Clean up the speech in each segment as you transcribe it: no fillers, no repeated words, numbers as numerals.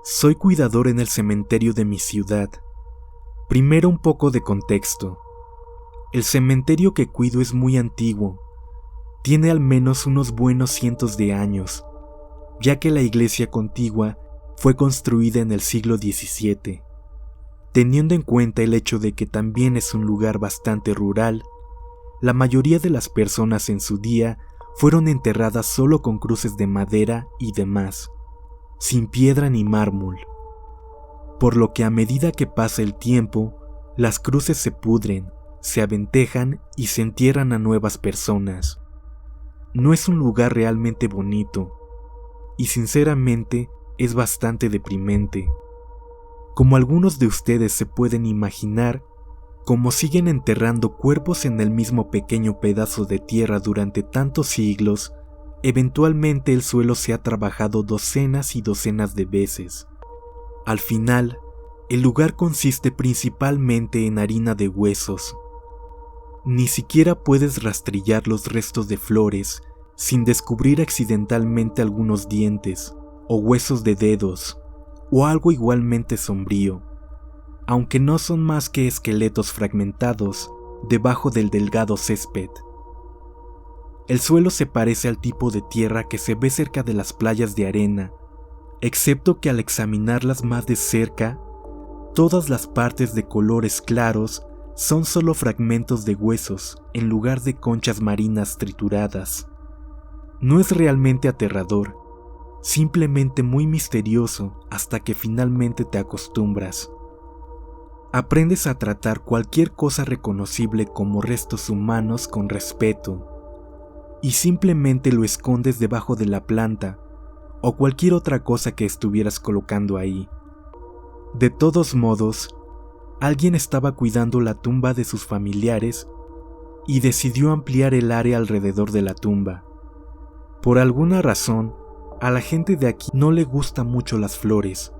Soy cuidador en el cementerio de mi ciudad. Primero un poco de contexto. El cementerio que cuido es muy antiguo. Tiene al menos unos buenos cientos de años, ya que la iglesia contigua fue construida en el siglo XVII. Teniendo en cuenta el hecho de que también es un lugar bastante rural, la mayoría de las personas en su día fueron enterradas solo con cruces de madera y demás, sin piedra ni mármol. Por lo que a medida que pasa el tiempo, las cruces se pudren, se aventejan y se entierran a nuevas personas. No es un lugar realmente bonito, y sinceramente es bastante deprimente. Como algunos de ustedes se pueden imaginar, como siguen enterrando cuerpos en el mismo pequeño pedazo de tierra durante tantos siglos, eventualmente el suelo se ha trabajado docenas y docenas de veces. Al final, el lugar consiste principalmente en harina de huesos. Ni siquiera puedes rastrillar los restos de flores sin descubrir accidentalmente algunos dientes o huesos de dedos o algo igualmente sombrío, aunque no son más que esqueletos fragmentados debajo del delgado césped. El suelo se parece al tipo de tierra que se ve cerca de las playas de arena, excepto que al examinarlas más de cerca, todas las partes de colores claros son solo fragmentos de huesos en lugar de conchas marinas trituradas. No es realmente aterrador, simplemente muy misterioso hasta que finalmente te acostumbras. Aprendes a tratar cualquier cosa reconocible como restos humanos con respeto, y simplemente lo escondes debajo de la planta o cualquier otra cosa que estuvieras colocando ahí. De todos modos, alguien estaba cuidando la tumba de sus familiares y decidió ampliar el área alrededor de la tumba. Por alguna razón, a la gente de aquí no le gustan mucho las flores,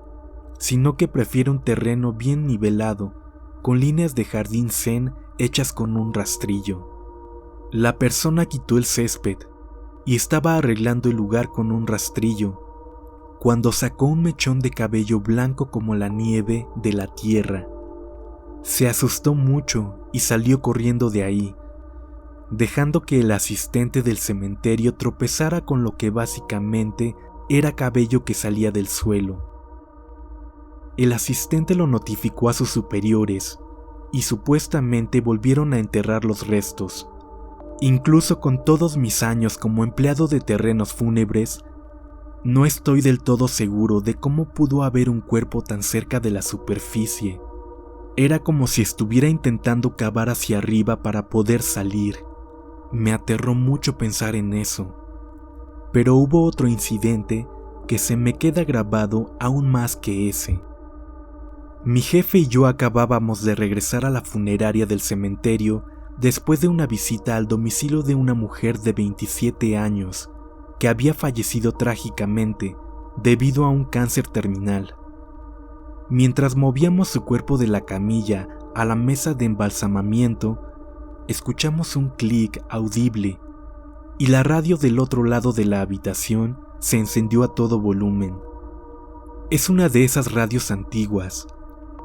sino que prefiere un terreno bien nivelado, con líneas de jardín zen hechas con un rastrillo. La persona quitó el césped y estaba arreglando el lugar con un rastrillo, cuando sacó un mechón de cabello blanco como la nieve de la tierra. Se asustó mucho y salió corriendo de ahí, dejando que el asistente del cementerio tropezara con lo que básicamente era cabello que salía del suelo. El asistente lo notificó a sus superiores y supuestamente volvieron a enterrar los restos. Incluso con todos mis años como empleado de terrenos fúnebres, no estoy del todo seguro de cómo pudo haber un cuerpo tan cerca de la superficie. Era como si estuviera intentando cavar hacia arriba para poder salir. Me aterró mucho pensar en eso. Pero hubo otro incidente que se me queda grabado aún más que ese. Mi jefe y yo acabábamos de regresar a la funeraria del cementerio después de una visita al domicilio de una mujer de 27 años que había fallecido trágicamente debido a un cáncer terminal. Mientras movíamos su cuerpo de la camilla a la mesa de embalsamamiento, escuchamos un clic audible y la radio del otro lado de la habitación se encendió a todo volumen. Es una de esas radios antiguas,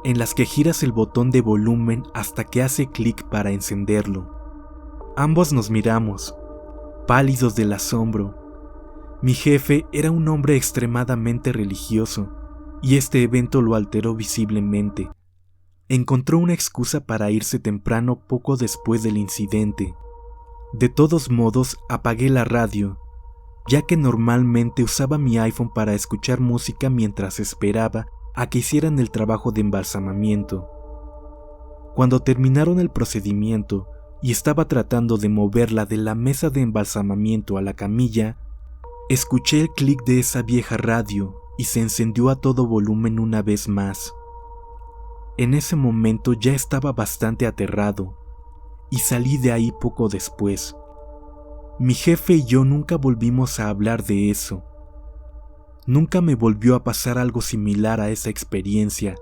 en las que giras el botón de volumen hasta que hace clic para encenderlo. Ambos nos miramos, pálidos del asombro. Mi jefe era un hombre extremadamente religioso, y este evento lo alteró visiblemente. Encontró una excusa para irse temprano poco después del incidente. De todos modos, apagué la radio, ya que normalmente usaba mi iPhone para escuchar música mientras esperaba a que hicieran el trabajo de embalsamamiento. Cuando terminaron el procedimiento y estaba tratando de moverla de la mesa de embalsamamiento a la camilla, escuché el clic de esa vieja radio y se encendió a todo volumen una vez más. En ese momento ya estaba bastante aterrado y salí de ahí poco después. Mi jefe y yo nunca volvimos a hablar de eso. Nunca me volvió a pasar algo similar a esa experiencia,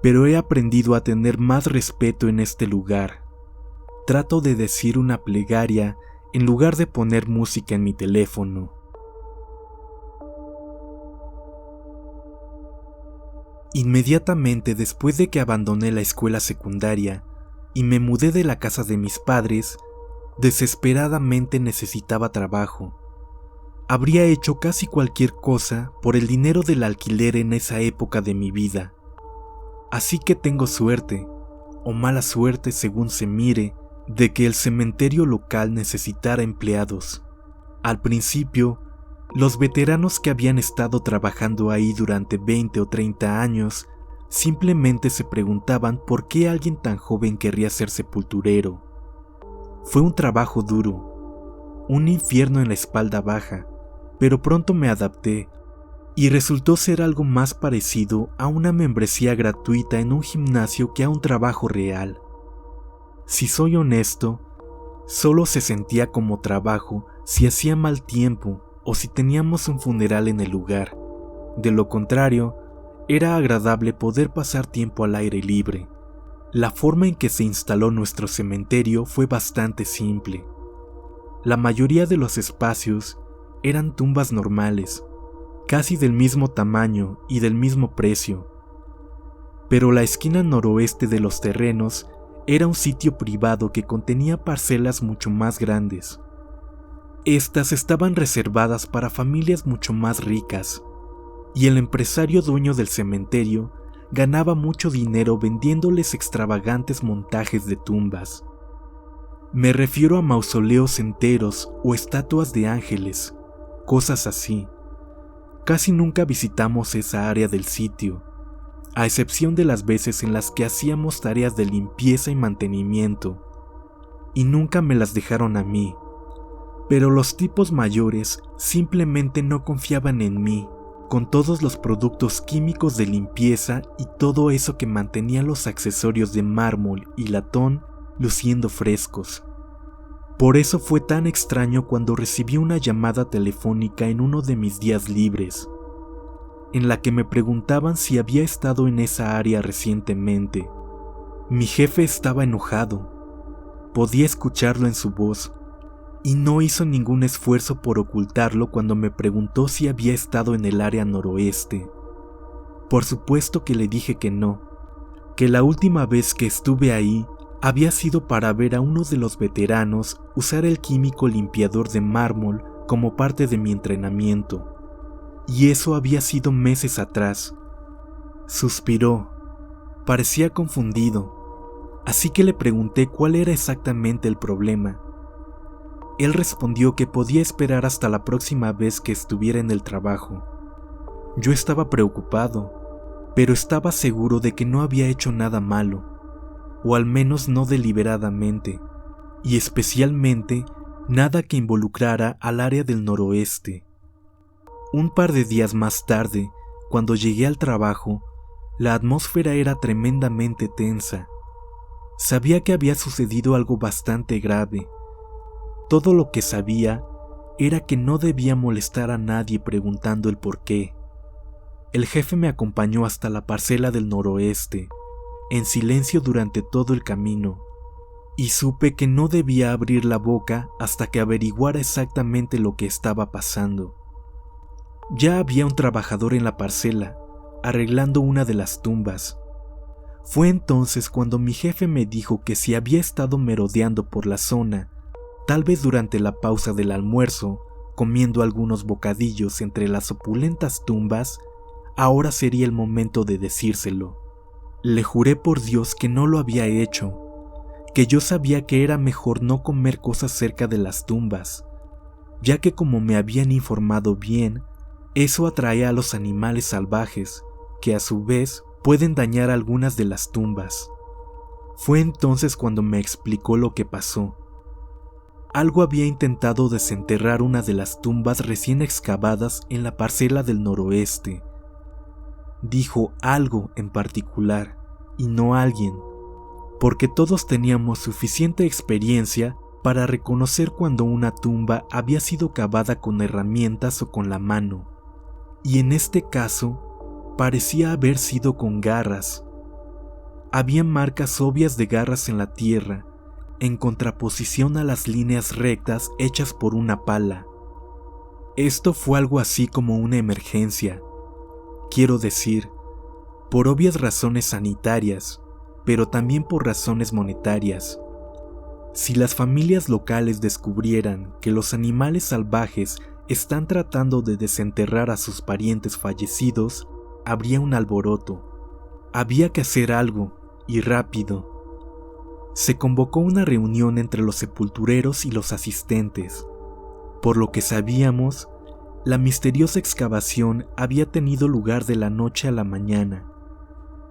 pero he aprendido a tener más respeto en este lugar. Trato de decir una plegaria en lugar de poner música en mi teléfono. Inmediatamente después de que abandoné la escuela secundaria y me mudé de la casa de mis padres, desesperadamente necesitaba trabajo. Habría hecho casi cualquier cosa por el dinero del alquiler en esa época de mi vida. Así que tengo suerte, o mala suerte según se mire, de que el cementerio local necesitara empleados. Al principio, los veteranos que habían estado trabajando ahí durante 20 o 30 años simplemente se preguntaban por qué alguien tan joven querría ser sepulturero. Fue un trabajo duro, un infierno en la espalda baja, pero pronto me adapté y resultó ser algo más parecido a una membresía gratuita en un gimnasio que a un trabajo real. Si soy honesto, solo se sentía como trabajo si hacía mal tiempo o si teníamos un funeral en el lugar. De lo contrario, era agradable poder pasar tiempo al aire libre. La forma en que se instaló nuestro cementerio fue bastante simple. La mayoría de los espacios eran tumbas normales, casi del mismo tamaño y del mismo precio. Pero la esquina noroeste de los terrenos era un sitio privado que contenía parcelas mucho más grandes. Estas estaban reservadas para familias mucho más ricas, y el empresario dueño del cementerio ganaba mucho dinero vendiéndoles extravagantes montajes de tumbas. Me refiero a mausoleos enteros o estatuas de ángeles, cosas así. Casi nunca visitamos esa área del sitio, a excepción de las veces en las que hacíamos tareas de limpieza y mantenimiento, y nunca me las dejaron a mí. Pero los tipos mayores simplemente no confiaban en mí, con todos los productos químicos de limpieza y todo eso que mantenía los accesorios de mármol y latón luciendo frescos. Por eso fue tan extraño cuando recibí una llamada telefónica en uno de mis días libres, en la que me preguntaban si había estado en esa área recientemente. Mi jefe estaba enojado, podía escucharlo en su voz, y no hizo ningún esfuerzo por ocultarlo cuando me preguntó si había estado en el área noroeste. Por supuesto que le dije que no, que la última vez que estuve ahí había sido para ver a uno de los veteranos usar el químico limpiador de mármol como parte de mi entrenamiento, y eso había sido meses atrás. Suspiró, parecía confundido, así que le pregunté cuál era exactamente el problema. Él respondió que podía esperar hasta la próxima vez que estuviera en el trabajo. Yo estaba preocupado, pero estaba seguro de que no había hecho nada malo, o al menos no deliberadamente, y especialmente nada que involucrara al área del noroeste. Un par de días más tarde, cuando llegué al trabajo, la atmósfera era tremendamente tensa. Sabía que había sucedido algo bastante grave. Todo lo que sabía era que no debía molestar a nadie preguntando el por qué. El jefe me acompañó hasta la parcela del noroeste, en silencio durante todo el camino, y supe que no debía abrir la boca hasta que averiguara exactamente lo que estaba pasando. Ya había un trabajador en la parcela, arreglando una de las tumbas. Fue entonces cuando mi jefe me dijo que si había estado merodeando por la zona, tal vez durante la pausa del almuerzo, comiendo algunos bocadillos entre las opulentas tumbas, ahora sería el momento de decírselo. Le juré por Dios que no lo había hecho, que yo sabía que era mejor no comer cosas cerca de las tumbas, ya que como me habían informado bien, eso atrae a los animales salvajes, que a su vez pueden dañar algunas de las tumbas. Fue entonces cuando me explicó lo que pasó. Algo había intentado desenterrar una de las tumbas recién excavadas en la parcela del noroeste. Dijo algo en particular, y no alguien, porque todos teníamos suficiente experiencia para reconocer cuando una tumba había sido cavada con herramientas o con la mano, y en este caso parecía haber sido con garras. Había marcas obvias de garras en la tierra, en contraposición a las líneas rectas hechas por una pala. Esto fue algo así como una emergencia. Quiero decir, por obvias razones sanitarias, pero también por razones monetarias. Si las familias locales descubrieran que los animales salvajes están tratando de desenterrar a sus parientes fallecidos, habría un alboroto. Había que hacer algo, y rápido. Se convocó una reunión entre los sepultureros y los asistentes. Por lo que sabíamos, la misteriosa excavación había tenido lugar de la noche a la mañana,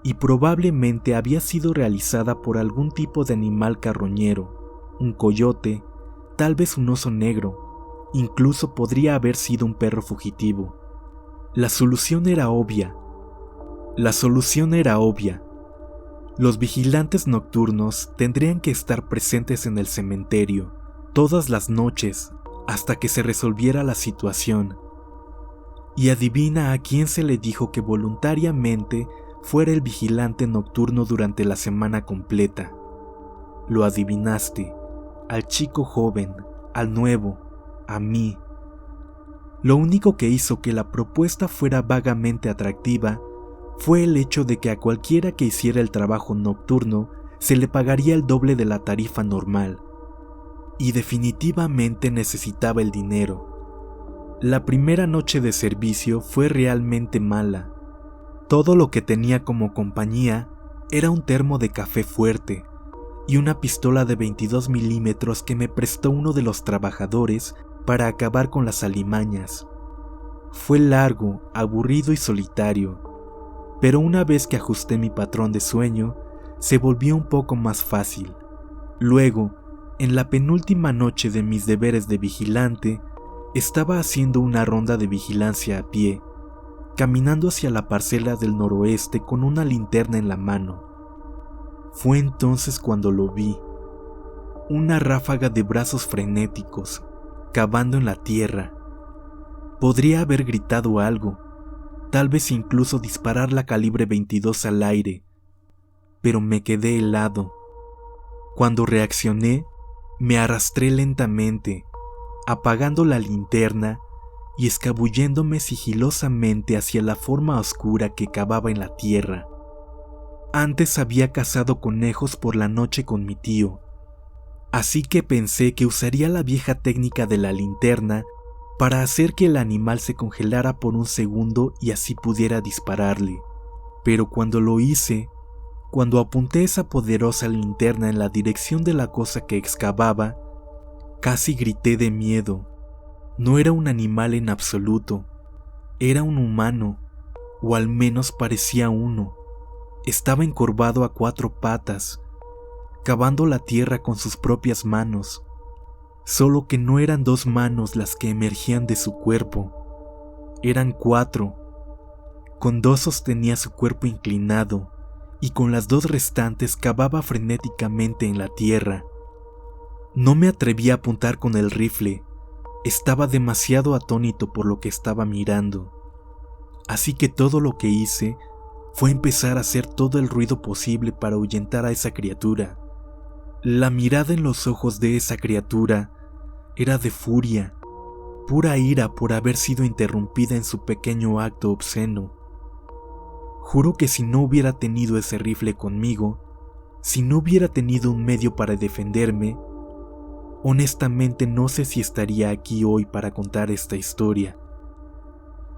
y probablemente había sido realizada por algún tipo de animal carroñero, un coyote, tal vez un oso negro, incluso podría haber sido un perro fugitivo. La solución era obvia. Los vigilantes nocturnos tendrían que estar presentes en el cementerio todas las noches hasta que se resolviera la situación. Y adivina a quién se le dijo que voluntariamente fuera el vigilante nocturno durante la semana completa. Lo adivinaste, al chico joven, al nuevo, a mí. Lo único que hizo que la propuesta fuera vagamente atractiva fue el hecho de que a cualquiera que hiciera el trabajo nocturno se le pagaría el doble de la tarifa normal. Y definitivamente necesitaba el dinero. La primera noche de servicio fue realmente mala. Todo lo que tenía como compañía era un termo de café fuerte y una pistola de 22 milímetros que me prestó uno de los trabajadores para acabar con las alimañas. Fue largo, aburrido y solitario, pero una vez que ajusté mi patrón de sueño, se volvió un poco más fácil. Luego, en la penúltima noche de mis deberes de vigilante, estaba haciendo una ronda de vigilancia a pie, caminando hacia la parcela del noroeste con una linterna en la mano. Fue entonces cuando lo vi. Una ráfaga de brazos frenéticos, cavando en la tierra. Podría haber gritado algo, tal vez incluso disparar la calibre 22 al aire, pero me quedé helado. Cuando reaccioné, me arrastré lentamente, apagando la linterna y escabulléndome sigilosamente hacia la forma oscura que cavaba en la tierra. Antes había cazado conejos por la noche con mi tío, así que pensé que usaría la vieja técnica de la linterna para hacer que el animal se congelara por un segundo y así pudiera dispararle. Pero cuando lo hice, cuando apunté esa poderosa linterna en la dirección de la cosa que excavaba, casi grité de miedo. No era un animal en absoluto, era un humano, o al menos parecía uno. Estaba encorvado a 4 patas, cavando la tierra con sus propias manos, solo que no eran 2 manos las que emergían de su cuerpo, eran 4. Con 2 sostenía su cuerpo inclinado, y con las 2 restantes cavaba frenéticamente en la tierra. No me atreví a apuntar con el rifle, estaba demasiado atónito por lo que estaba mirando, así que todo lo que hice fue empezar a hacer todo el ruido posible para ahuyentar a esa criatura. La mirada en los ojos de esa criatura era de furia, pura ira por haber sido interrumpida en su pequeño acto obsceno. Juro que si no hubiera tenido ese rifle conmigo, si no hubiera tenido un medio para defenderme, honestamente no sé si estaría aquí hoy para contar esta historia.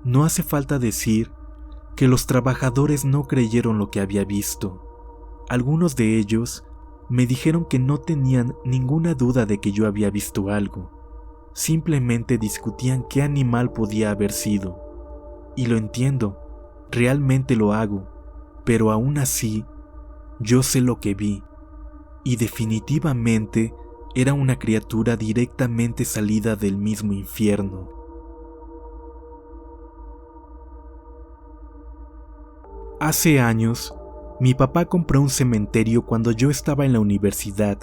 No hace falta decir que los trabajadores no creyeron lo que había visto. Algunos de ellos me dijeron que no tenían ninguna duda de que yo había visto algo. Simplemente discutían qué animal podía haber sido. Y lo entiendo, realmente lo hago, pero aún así, yo sé lo que vi. Y definitivamente era una criatura directamente salida del mismo infierno. Hace años, mi papá compró un cementerio cuando yo estaba en la universidad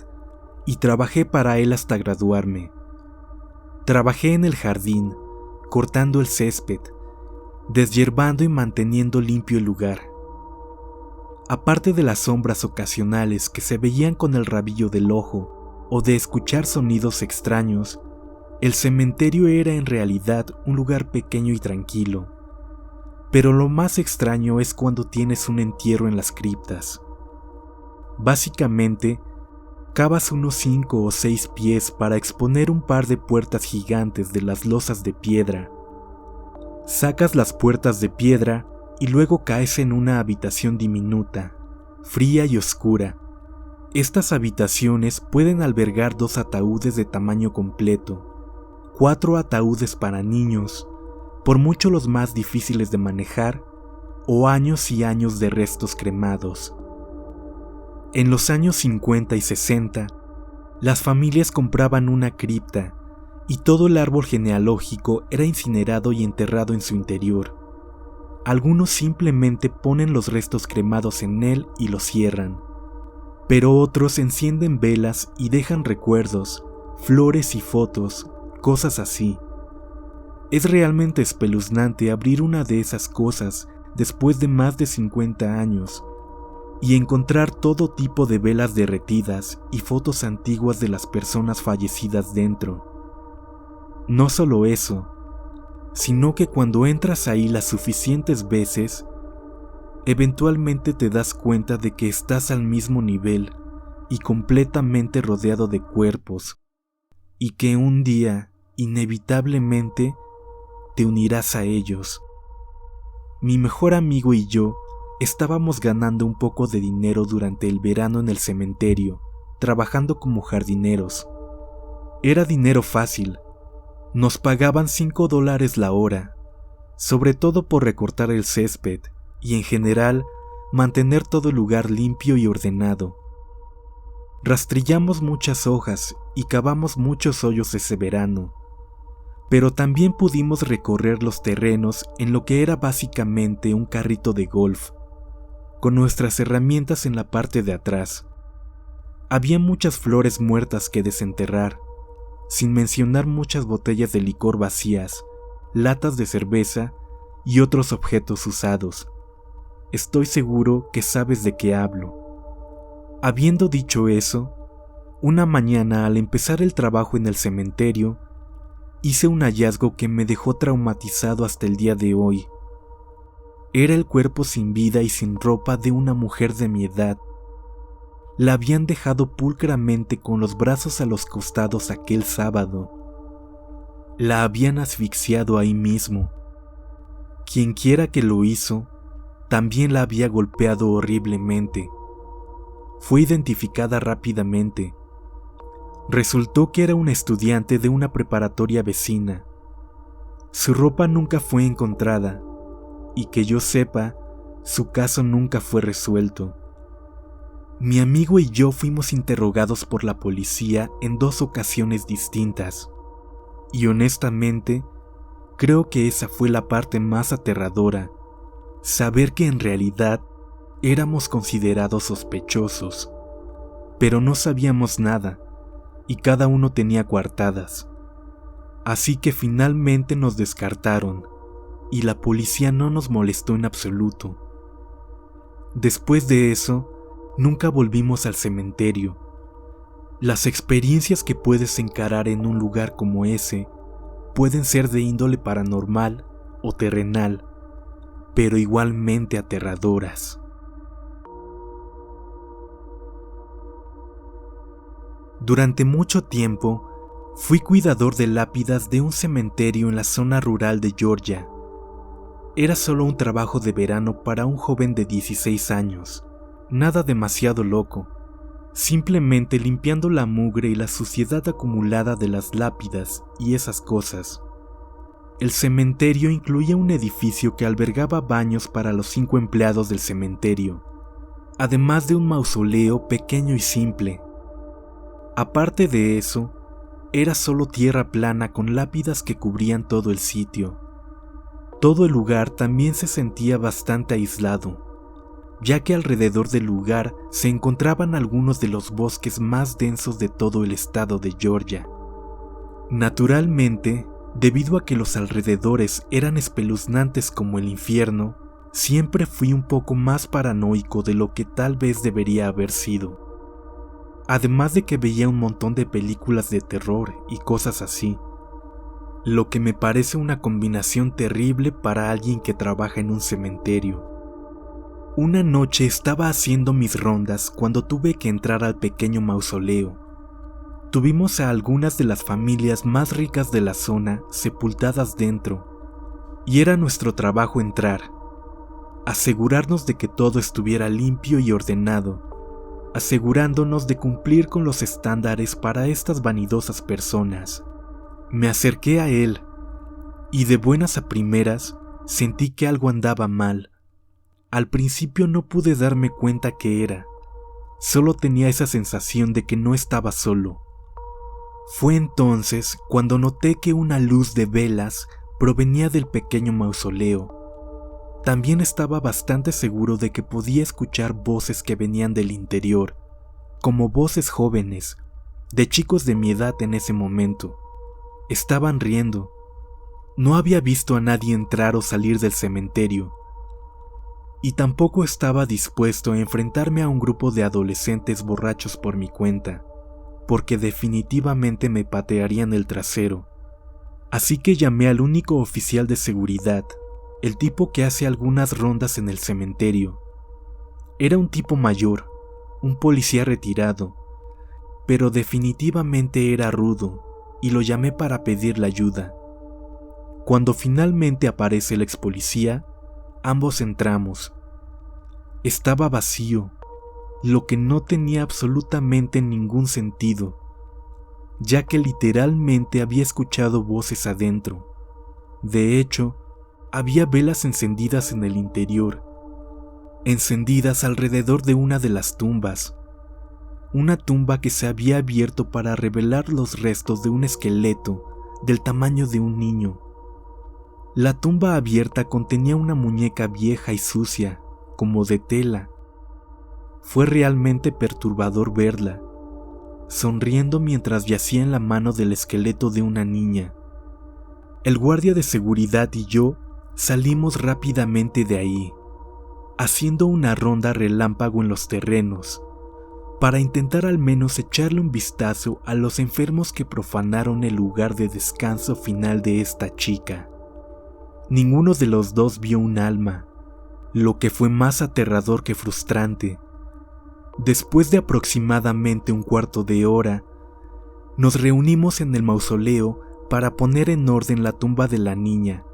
y trabajé para él hasta graduarme. Trabajé en el jardín, cortando el césped, deshierbando y manteniendo limpio el lugar. Aparte de las sombras ocasionales que se veían con el rabillo del ojo o de escuchar sonidos extraños, el cementerio era en realidad un lugar pequeño y tranquilo. Pero lo más extraño es cuando tienes un entierro en las criptas. Básicamente, cavas unos 5 o 6 pies para exponer un par de puertas gigantes de las losas de piedra. Sacas las puertas de piedra y luego caes en una habitación diminuta, fría y oscura. Estas habitaciones pueden albergar 2 ataúdes de tamaño completo, 4 ataúdes para niños, por mucho los más difíciles de manejar, o años y años de restos cremados. En los años 50 y 60, las familias compraban una cripta y todo el árbol genealógico era incinerado y enterrado en su interior. Algunos simplemente ponen los restos cremados en él y lo cierran, pero otros encienden velas y dejan recuerdos, flores y fotos, cosas así. Es realmente espeluznante abrir una de esas cosas después de más de 50 años y encontrar todo tipo de velas derretidas y fotos antiguas de las personas fallecidas dentro. No solo eso, sino que cuando entras ahí las suficientes veces, eventualmente te das cuenta de que estás al mismo nivel y completamente rodeado de cuerpos, y que un día, inevitablemente, te unirás a ellos. Mi mejor amigo y yo estábamos ganando un poco de dinero durante el verano en el cementerio, trabajando como jardineros. Era dinero fácil. Nos pagaban $5 la hora, sobre todo por recortar el césped y en general mantener todo el lugar limpio y ordenado. Rastrillamos muchas hojas y cavamos muchos hoyos ese verano, pero también pudimos recorrer los terrenos en lo que era básicamente un carrito de golf, con nuestras herramientas en la parte de atrás. Había muchas flores muertas que desenterrar, sin mencionar muchas botellas de licor vacías, latas de cerveza y otros objetos usados. Estoy seguro que sabes de qué hablo. Habiendo dicho eso, una mañana al empezar el trabajo en el cementerio, hice un hallazgo que me dejó traumatizado hasta el día de hoy. Era el cuerpo sin vida y sin ropa de una mujer de mi edad. La habían dejado pulcramente con los brazos a los costados aquel sábado. La habían asfixiado ahí mismo. Quienquiera que lo hizo, también la había golpeado horriblemente. Fue identificada rápidamente. Resultó que era una estudiante de una preparatoria vecina. Su ropa nunca fue encontrada, y que yo sepa, su caso nunca fue resuelto. Mi amigo y yo fuimos interrogados por la policía en 2 ocasiones distintas, y honestamente, creo que esa fue la parte más aterradora, saber que en realidad éramos considerados sospechosos, pero no sabíamos nada, y cada uno tenía coartadas. Así que finalmente nos descartaron, y la policía no nos molestó en absoluto. Después de eso, nunca volvimos al cementerio. Las experiencias que puedes encarar en un lugar como ese pueden ser de índole paranormal o terrenal, pero igualmente aterradoras. Durante mucho tiempo, fui cuidador de lápidas de un cementerio en la zona rural de Georgia. Era solo un trabajo de verano para un joven de 16 años. Nada demasiado loco, simplemente limpiando la mugre y la suciedad acumulada de las lápidas y esas cosas. El cementerio incluía un edificio que albergaba baños para los 5 empleados del cementerio, además de un mausoleo pequeño y simple. Aparte de eso, era solo tierra plana con lápidas que cubrían todo el sitio. Todo el lugar también se sentía bastante aislado, ya que alrededor del lugar se encontraban algunos de los bosques más densos de todo el estado de Georgia. Naturalmente, debido a que los alrededores eran espeluznantes como el infierno, siempre fui un poco más paranoico de lo que tal vez debería haber sido. Además de que veía un montón de películas de terror y cosas así. lo que me parece una combinación terrible para alguien que trabaja en un cementerio. Una noche estaba haciendo mis rondas cuando tuve que entrar al pequeño mausoleo. Tuvimos a algunas de las familias más ricas de la zona sepultadas dentro, y era nuestro trabajo entrar, asegurarnos de que todo estuviera limpio y ordenado, asegurándonos de cumplir con los estándares para estas vanidosas personas. Me acerqué a él, y de buenas a primeras sentí que algo andaba mal. Al principio no pude darme cuenta qué era, solo tenía esa sensación de que no estaba solo. Fue entonces cuando noté que una luz de velas provenía del pequeño mausoleo. También estaba bastante seguro de que podía escuchar voces que venían del interior, como voces jóvenes, de chicos de mi edad en ese momento. Estaban riendo. No había visto a nadie entrar o salir del cementerio, y tampoco estaba dispuesto a enfrentarme a un grupo de adolescentes borrachos por mi cuenta, porque definitivamente me patearían el trasero. Así que llamé al único oficial de seguridad, el tipo que hace algunas rondas en el cementerio. Era un tipo mayor, un policía retirado, pero definitivamente era rudo, y lo llamé para pedirle ayuda. Cuando finalmente aparece el ex policía, ambos entramos. Estaba vacío, lo que no tenía absolutamente ningún sentido, ya que literalmente había escuchado voces adentro. De hecho, había velas encendidas en el interior, encendidas alrededor de una de las tumbas, una tumba que se había abierto para revelar los restos de un esqueleto del tamaño de un niño. La tumba abierta contenía una muñeca vieja y sucia, como de tela. Fue realmente perturbador verla, sonriendo mientras yacía en la mano del esqueleto de una niña. El guardia de seguridad y yo salimos rápidamente de ahí, haciendo una ronda relámpago en los terrenos, para intentar al menos echarle un vistazo a los enfermos que profanaron el lugar de descanso final de esta chica. Ninguno de los dos vio un alma, lo que fue más aterrador que frustrante. Después de aproximadamente un cuarto de hora, nos reunimos en el mausoleo para poner en orden la tumba de la niña,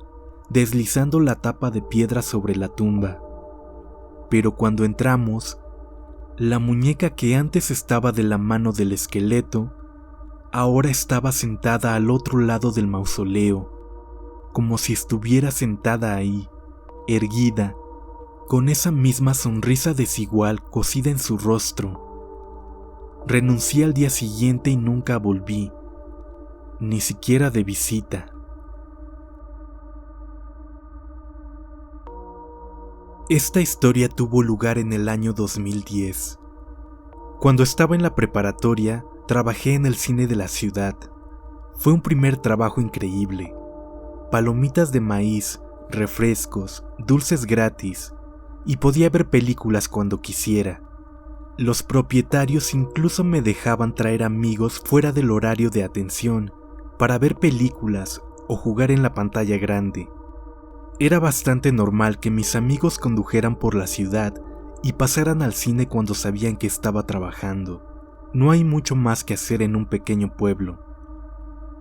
deslizando la tapa de piedra sobre la tumba. Pero cuando entramos, la muñeca que antes estaba de la mano del esqueleto, ahora estaba sentada al otro lado del mausoleo, como si estuviera sentada ahí, erguida, con esa misma sonrisa desigual cosida en su rostro. Renuncié al día siguiente y nunca volví, ni siquiera de visita. Esta historia tuvo lugar en el año 2010. Cuando estaba en la preparatoria, trabajé en el cine de la ciudad. Fue un primer trabajo increíble. Palomitas de maíz, refrescos, dulces gratis, y podía ver películas cuando quisiera. Los propietarios incluso me dejaban traer amigos fuera del horario de atención para ver películas o jugar en la pantalla grande. Era bastante normal que mis amigos condujeran por la ciudad y pasaran al cine cuando sabían que estaba trabajando. No hay mucho más que hacer en un pequeño pueblo.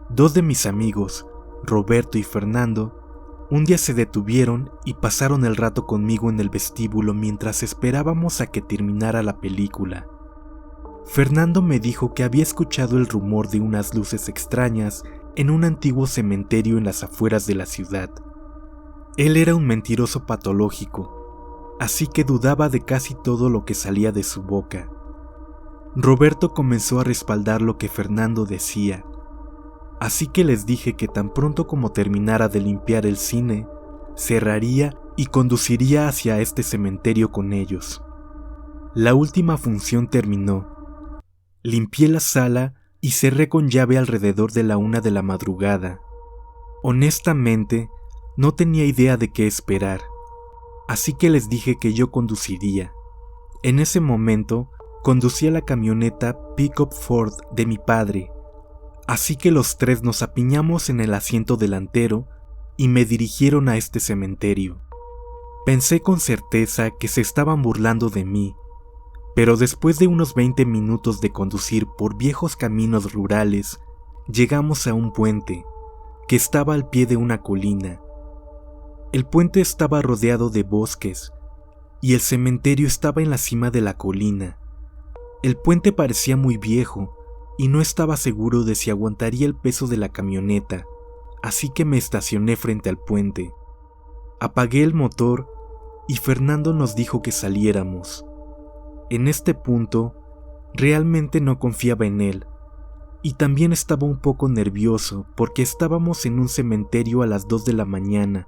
Dos de mis amigos, Roberto y Fernando, un día se detuvieron y pasaron el rato conmigo en el vestíbulo mientras esperábamos a que terminara la película. Fernando me dijo que había escuchado el rumor de unas luces extrañas en un antiguo cementerio en las afueras de la ciudad. Él era un mentiroso patológico, así que dudaba de casi todo lo que salía de su boca. Roberto comenzó a respaldar lo que Fernando decía, así que les dije que tan pronto como terminara de limpiar el cine, cerraría y conduciría hacia este cementerio con ellos. La última función terminó. Limpié la sala y cerré con llave alrededor de la 1 de la madrugada. Honestamente, no tenía idea de qué esperar, así que les dije que yo conduciría. En ese momento, conducía la camioneta Pickup Ford de mi padre, Así que los tres nos apiñamos en el asiento delantero y me dirigieron a este cementerio. Pensé con certeza que se estaban burlando de mí, pero después de unos 20 minutos de conducir por viejos caminos rurales, llegamos a un puente que estaba al pie de una colina. El puente estaba rodeado de bosques y el cementerio estaba en la cima de la colina. El puente parecía muy viejo y no estaba seguro de si aguantaría el peso de la camioneta, así que me estacioné frente al puente. Apagué el motor y Fernando nos dijo que saliéramos. En este punto, realmente no confiaba en él, y también estaba un poco nervioso porque estábamos en un cementerio a las 2 de la mañana,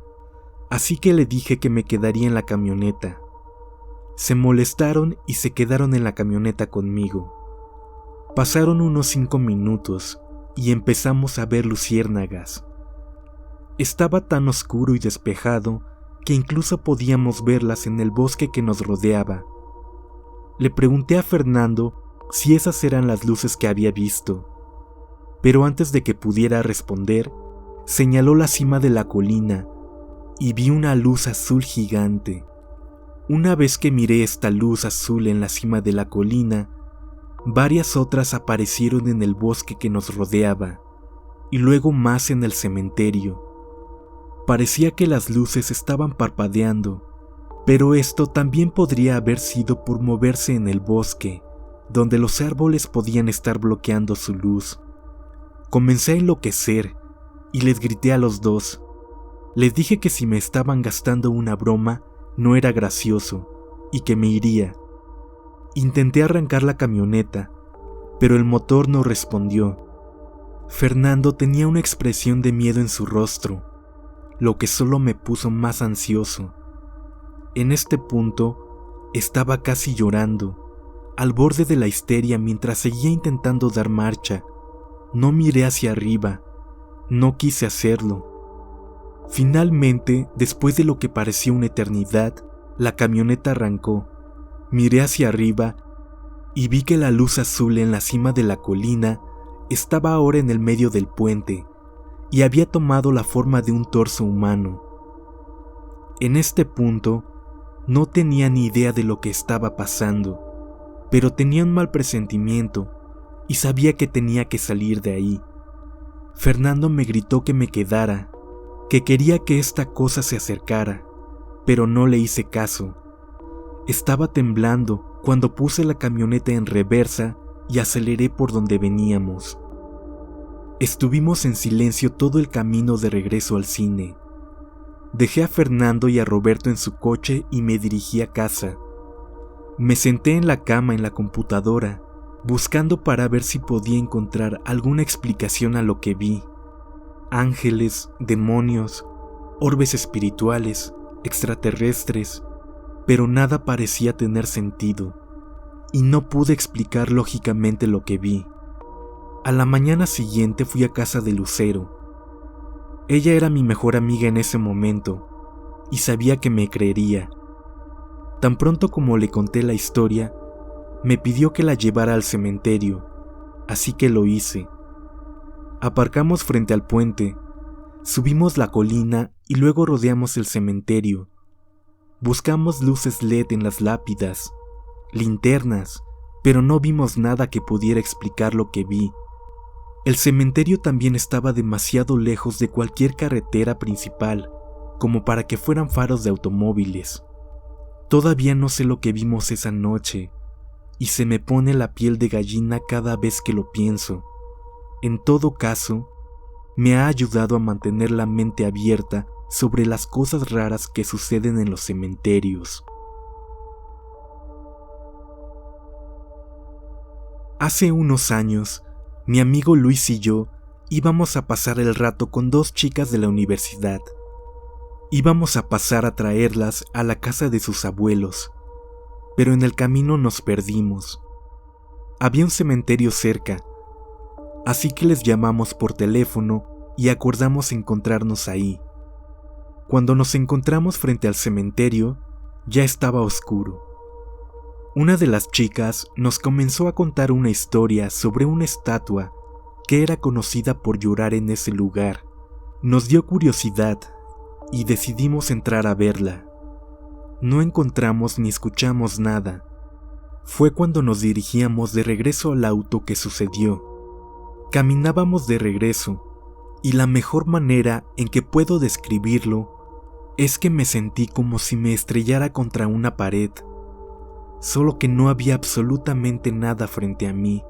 así que le dije que me quedaría en la camioneta. Se molestaron y se quedaron en la camioneta conmigo. Pasaron unos 5 minutos y empezamos a ver luciérnagas. Estaba tan oscuro y despejado que incluso podíamos verlas en el bosque que nos rodeaba. Le pregunté a Fernando si esas eran las luces que había visto, pero antes de que pudiera responder, señaló la cima de la colina y vi una luz azul gigante. Una vez que miré esta luz azul en la cima de la colina, varias otras aparecieron en el bosque que nos rodeaba, y luego más en el cementerio. Parecía que las luces estaban parpadeando, pero esto también podría haber sido por moverse en el bosque, donde los árboles podían estar bloqueando su luz. Comencé a enloquecer y les grité a los dos. Les dije que si me estaban gastando una broma, no era gracioso y que me iría. Intenté arrancar la camioneta, pero el motor no respondió. Fernando tenía una expresión de miedo en su rostro, lo que solo me puso más ansioso. En este punto, estaba casi llorando, al borde de la histeria mientras seguía intentando dar marcha. No miré hacia arriba, no quise hacerlo. Finalmente, después de lo que parecía una eternidad, la camioneta arrancó. Miré hacia arriba y vi que la luz azul en la cima de la colina estaba ahora en el medio del puente y había tomado la forma de un torso humano. En este punto, no tenía ni idea de lo que estaba pasando, pero tenía un mal presentimiento y sabía que tenía que salir de ahí. Fernando me gritó que me quedara, que quería que esta cosa se acercara, pero no le hice caso. Estaba temblando cuando puse la camioneta en reversa y aceleré por donde veníamos. Estuvimos en silencio todo el camino de regreso al cine. Dejé a Fernando y a Roberto en su coche y me dirigí a casa. Me senté en la cama en la computadora, buscando para ver si podía encontrar alguna explicación a lo que vi. Ángeles, demonios, orbes espirituales, extraterrestres, pero nada parecía tener sentido, y no pude explicar lógicamente lo que vi. A la mañana siguiente fui a casa de Lucero. Ella era mi mejor amiga en ese momento, y sabía que me creería. Tan pronto como le conté la historia, me pidió que la llevara al cementerio, así que lo hice. Aparcamos frente al puente, subimos la colina y luego rodeamos el cementerio. Buscamos luces LED en las lápidas, linternas, pero no vimos nada que pudiera explicar lo que vi. El cementerio también estaba demasiado lejos de cualquier carretera principal, como para que fueran faros de automóviles. Todavía no sé lo que vimos esa noche, y se me pone la piel de gallina cada vez que lo pienso. En todo caso, me ha ayudado a mantener la mente abierta sobre las cosas raras que suceden en los cementerios. Hace unos años, mi amigo Luis y yo íbamos a pasar el rato con 2 chicas de la universidad. Íbamos a pasar a traerlas a la casa de sus abuelos, pero en el camino nos perdimos. Había un cementerio cerca, así que les llamamos por teléfono y acordamos encontrarnos ahí. Cuando nos encontramos frente al cementerio, ya estaba oscuro. Una de las chicas nos comenzó a contar una historia sobre una estatua que era conocida por llorar en ese lugar. Nos dio curiosidad y decidimos entrar a verla. No encontramos ni escuchamos nada. Fue cuando nos dirigíamos de regreso al auto que sucedió. Caminábamos de regreso, y la mejor manera en que puedo describirlo es que me sentí como si me estrellara contra una pared, solo que no había absolutamente nada frente a mí,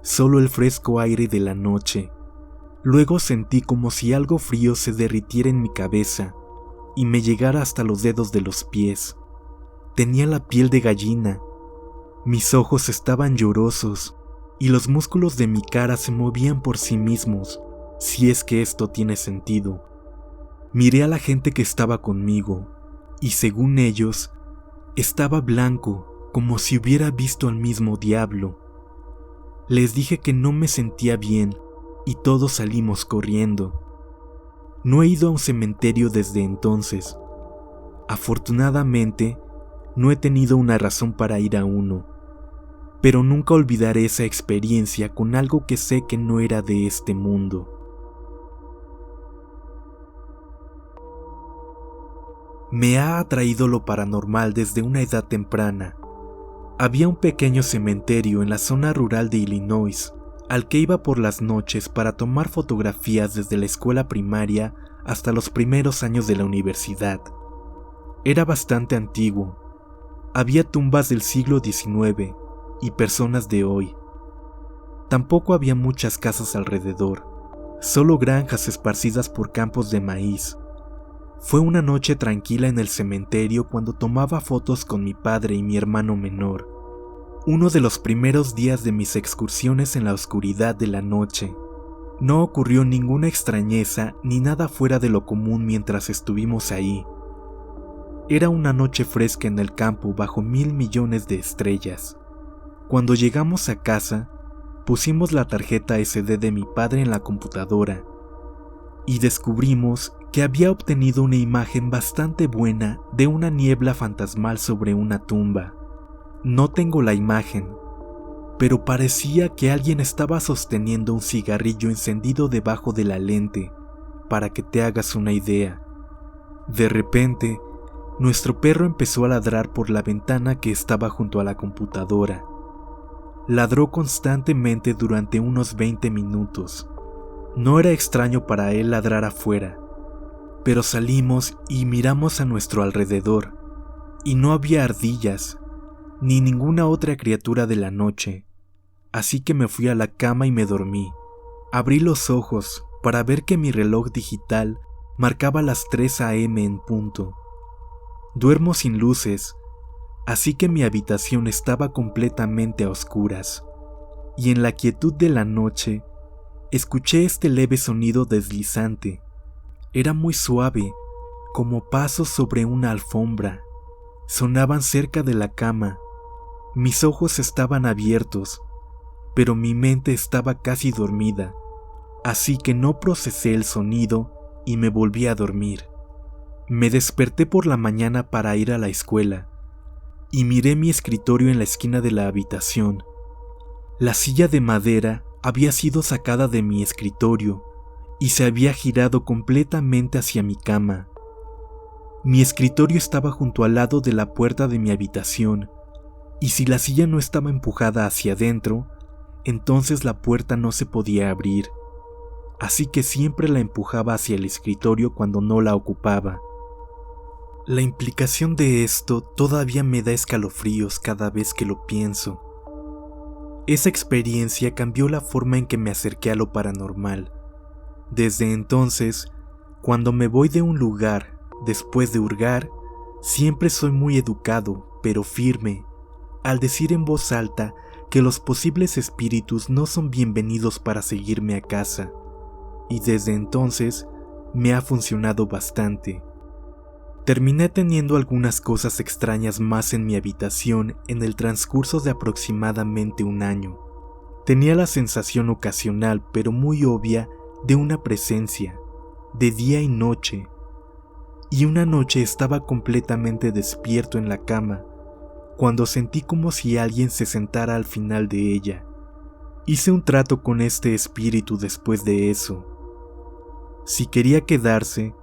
solo el fresco aire de la noche. Luego sentí como si algo frío se derritiera en mi cabeza y me llegara hasta los dedos de los pies. Tenía la piel de gallina, mis ojos estaban llorosos y los músculos de mi cara se movían por sí mismos, si es que esto tiene sentido. Miré a la gente que estaba conmigo, y según ellos, estaba blanco, como si hubiera visto al mismo diablo. Les dije que no me sentía bien, y todos salimos corriendo. No he ido a un cementerio desde entonces. Afortunadamente, no he tenido una razón para ir a uno, pero nunca olvidaré esa experiencia con algo que sé que no era de este mundo. Me ha atraído lo paranormal desde una edad temprana. Había un pequeño cementerio en la zona rural de Illinois, al que iba por las noches para tomar fotografías desde la escuela primaria hasta los primeros años de la universidad. Era bastante antiguo. Había tumbas del siglo XIX y personas de hoy. Tampoco había muchas casas alrededor, solo granjas esparcidas por campos de maíz. Fue una noche tranquila en el cementerio cuando tomaba fotos con mi padre y mi hermano menor. Uno de los primeros días de mis excursiones en la oscuridad de la noche. No ocurrió ninguna extrañeza ni nada fuera de lo común mientras estuvimos ahí. Era una noche fresca en el campo bajo 1,000 millones de estrellas. Cuando llegamos a casa, pusimos la tarjeta SD de mi padre en la computadora y descubrimos que había obtenido una imagen bastante buena de una niebla fantasmal sobre una tumba. No tengo la imagen, pero parecía que alguien estaba sosteniendo un cigarrillo encendido debajo de la lente, para que te hagas una idea. De repente, nuestro perro empezó a ladrar por la ventana que estaba junto a la computadora. Ladró constantemente durante unos 20 minutos. No era extraño para él ladrar afuera, pero salimos y miramos a nuestro alrededor, y no había ardillas, ni ninguna otra criatura de la noche, así que me fui a la cama y me dormí. Abrí los ojos para ver que mi reloj digital marcaba las 3 a.m. en punto. Duermo sin luces, así que mi habitación estaba completamente a oscuras, y en la quietud de la noche, escuché este leve sonido deslizante. Era muy suave, como pasos sobre una alfombra. Sonaban cerca de la cama. Mis ojos estaban abiertos, pero mi mente estaba casi dormida, así que no procesé el sonido y me volví a dormir. Me desperté por la mañana para ir a la escuela, y miré mi escritorio en la esquina de la habitación. La silla de madera había sido sacada de mi escritorio y se había girado completamente hacia mi cama. Mi escritorio estaba junto al lado de la puerta de mi habitación, y si la silla no estaba empujada hacia adentro, entonces la puerta no se podía abrir, así que siempre la empujaba hacia el escritorio cuando no la ocupaba. La implicación de esto todavía me da escalofríos cada vez que lo pienso. Esa experiencia cambió la forma en que me acerqué a lo paranormal. Desde entonces, cuando me voy de un lugar, después de hurgar, siempre soy muy educado, pero firme, al decir en voz alta que los posibles espíritus no son bienvenidos para seguirme a casa, y desde entonces me ha funcionado bastante. Terminé teniendo algunas cosas extrañas más en mi habitación en el transcurso de aproximadamente un año. Tenía la sensación ocasional, pero muy obvia, de una presencia, de día y noche. Y una noche estaba completamente despierto en la cama, cuando sentí como si alguien se sentara al final de ella, Hice un trato con este espíritu después de eso. Si quería quedarse,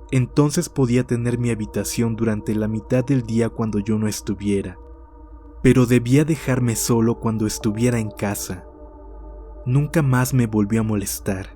entonces podía tener mi habitación durante la mitad del día cuando yo no estuviera, pero debía dejarme solo cuando estuviera en casa. Nunca más me volvió a molestar.